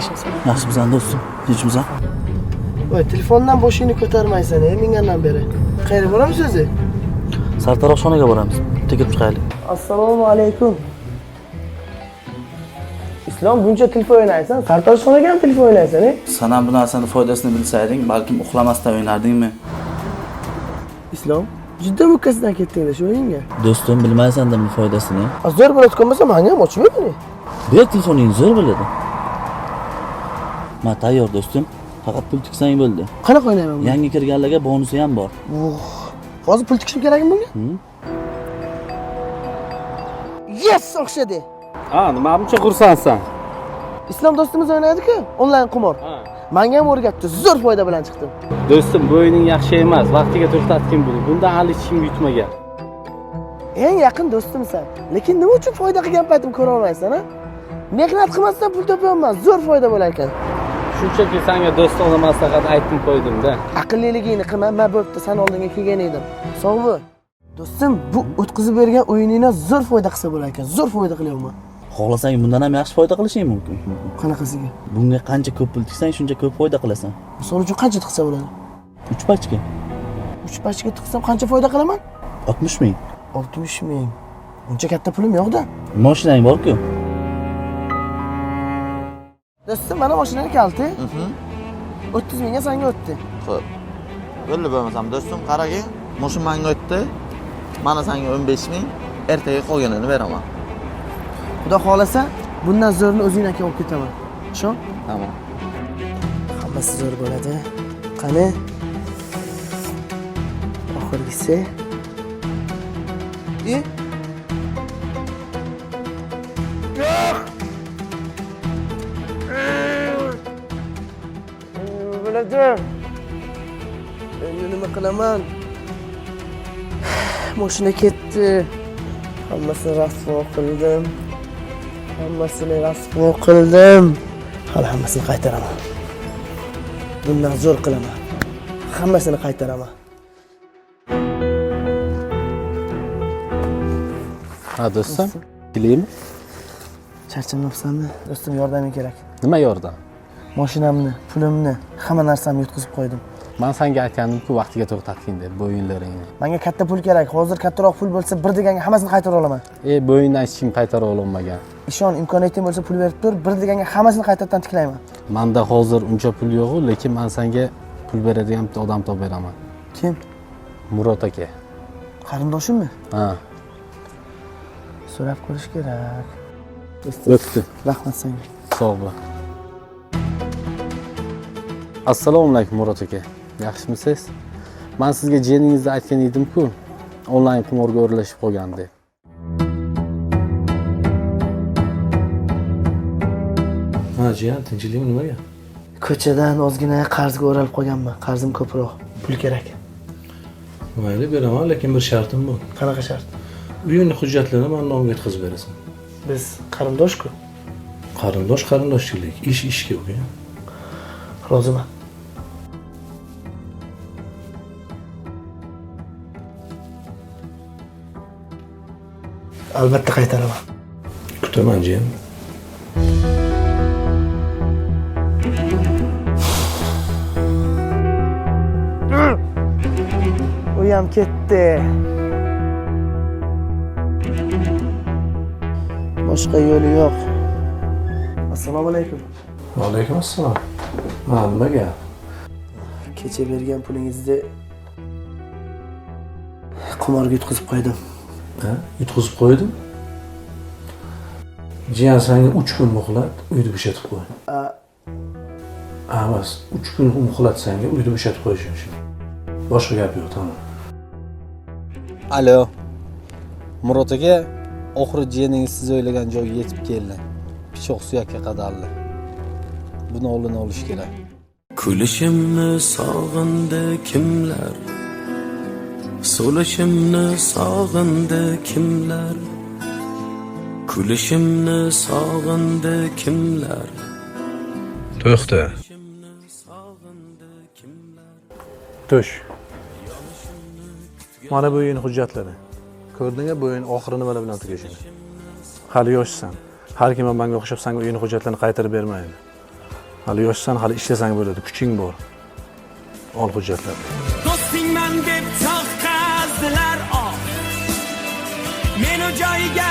Yaxshimisan? Yaxshimisan do'stim? Tinchmisan? Voy, telefondan boshingni ko'tarmaysan, mingandan beri. Qayerga boramiz o'zi? Sartaroqxonaga boramiz. Bitta kirib chiqaylik. Assalomu alaykum. Islom, buncha telefon o'ynaysan, sartaroqxonaga ham telefon o'ynaysan, Sen ham bu narsani foydasini bilsayding, balkim uxlamasdan o'ynardingmi? Islom, jiddiy mukkasidan ketdingda shu o'yinga. Do'stim, bilmaysan-da bu foydasini. Zo'r bo'ladigan bo'lsa, menga ham ochmaydi. Ber telefoningni, zo'r bo'ladi. Men tayyor do'stim. Faqat pul tiksang bo'ldi. Qanaqa o'ynayman? Yangi kirganlarga bonusi ham bor. Hozir pul tikishim kerakmi bunga? Yes, o'xshadi. Nima buncha xursandsan? Islom do'stimiz o'ynaydi-ku, onlayn qimor. Menga ham o'rgatdi, zo'r foyda bilan chiqdim. Do'stim, bu o'yining yaxshi emas. Vaqtiga to'xtatgin buni. Bunda hali hech yutmagan. Eng yaqin do'stimsan. Lekin nima uchun foyda qilgan paytim ko'ra olmaysan, ha? Mehnat qilmasdan pul topyapman, zo'r foyda bo'lar ekan. Shunchaki senga do'stona maslahat aytib qo'ydim-da. Aqlliligingni qilma, men bo'pti, sen oldinga kelgan edim. Sog' bo'l. Do'stim, bu o'tkazib bergan o'yiningni zo'r foyda qilsa bo'lar ekan. Zo'r foyda qilyapman. Xohlasang bundan ham yaxshi foyda qilishing mumkin. Qanaqasiga? Bunga qancha ko'p pul tiksang, shuncha ko'p foyda qilasan. Misol uchun qancha tiqsa bo'ladi? 3 pachka. 3 pachka tiqsam qancha foyda qilaman? 60 ming. 60 ming. Uncha katta pulim yo'q-da. Mashinang bor-ku. Do'stim, mana mashinani kalti. 30 mingga senga o'tdi. Xo'p. Bo'ldi bo'lmasam do'stim, qaragin. Mashina menga o'tdi. Mana senga 15 ming, ertaga qolganini beraman. Xudo xolasa, bundan zo'rini o'zingizga olib ketaman. Ishon? Tamam. Hammasi zo'r bo'ladi. Qani? Oxirgisi. Yo'q. Bo'ladi. Endi nima qilaman? Mashina ketdi. Hammasini rasvo qildim. Hali hammasini qaytaraman. Bundan zo'r qilaman. Hammasini qaytaraman. Ha do'stim, kelingmi? Charchamabsanmi? Do'stim, yordaming kerak. Nima yordam? Mashinamni, pulimni, hamma narsamni yutqizib qo'ydim. Men senga aytgandim-ku, vaqtiga to'xtatgin deb bu o'yinlaringni. Menga katta pul kerak. Hozir kattaroq pul bo'lsa, bir deganga hammasini qaytara olaman. Bu o'yindan hech kim qaytara olmagan. Ishon, imkoniyating bo'lsa pul berib tur, bir deganga hammasini qaytadan tiklayman. Menda hozir uncha pul yo'q, lekin men senga pul beradigan bitta odam topib beraman. Kim? Murod aka. Qarindoshimmi? Ha. So'rab ko'rish kerak. Bo'pti. Rahmat senga. Sog' bo'l. Assalomu alaykum Murod aka. Yaxshimisiz? Men sizga jiyaningizda aytgan edim-ku, onlayn qimorga o'ralashib qolgan deb. Ha, jiyan, tinchlikmi nimaga? Ko'chadan ozgina qarzga o'ralib qolganman. Qarzim ko'proq. Pul kerak. Mayli, beraman, lekin bir shartim bor. Qanaqa shart? Uyingni hujjatlarini men nomga yetkazib berasan. Biz qarindosh-ku. Qarindoshchilik, ish ishga uka. Roziman. Albatta qaytaraman. Kutaman jiyan. U ham ketdi. Boshqa yo'li yo'q. Assalomu alaykum. Va alaykum assalom. Ha, nimaga? Kecha bergan pulingizni qimorga yutqizib qo'ydim. Ha, yutqizib qo'ydim. Jiyan, senga 3 kun muhlat, uyni bo'shatib qo'y. Bas, 3 kun muhlat senga uyni bo'shatib qo'yishim uchun. Boshqa gap yo'q, tamam. Alo. Murod aka, oxiri jiyaningiz siz o'ylagan joyga yetib keldi. Pichoq suyakka qadaldi. Buni oldini olish kerak. Kulishimni sog'indi kimlar? So'lishimni sog'indi kimlar? Kulishimni sog'indi kimlar? To'xta. Tush. Mana bu o'yin hujjatlari. Ko'rdingmi bu o'yin oxiri nimalar bilan tugashini? Hali yoshsan. Har kim menga o'xshab senga o'yin hujjatlarini qaytarib bermaydi. Hali yoshsan, hali ishlasang bo'ladi, kuching bor. Ol hujjatlar. do'stingman deb cho'qqazdilar men u joyga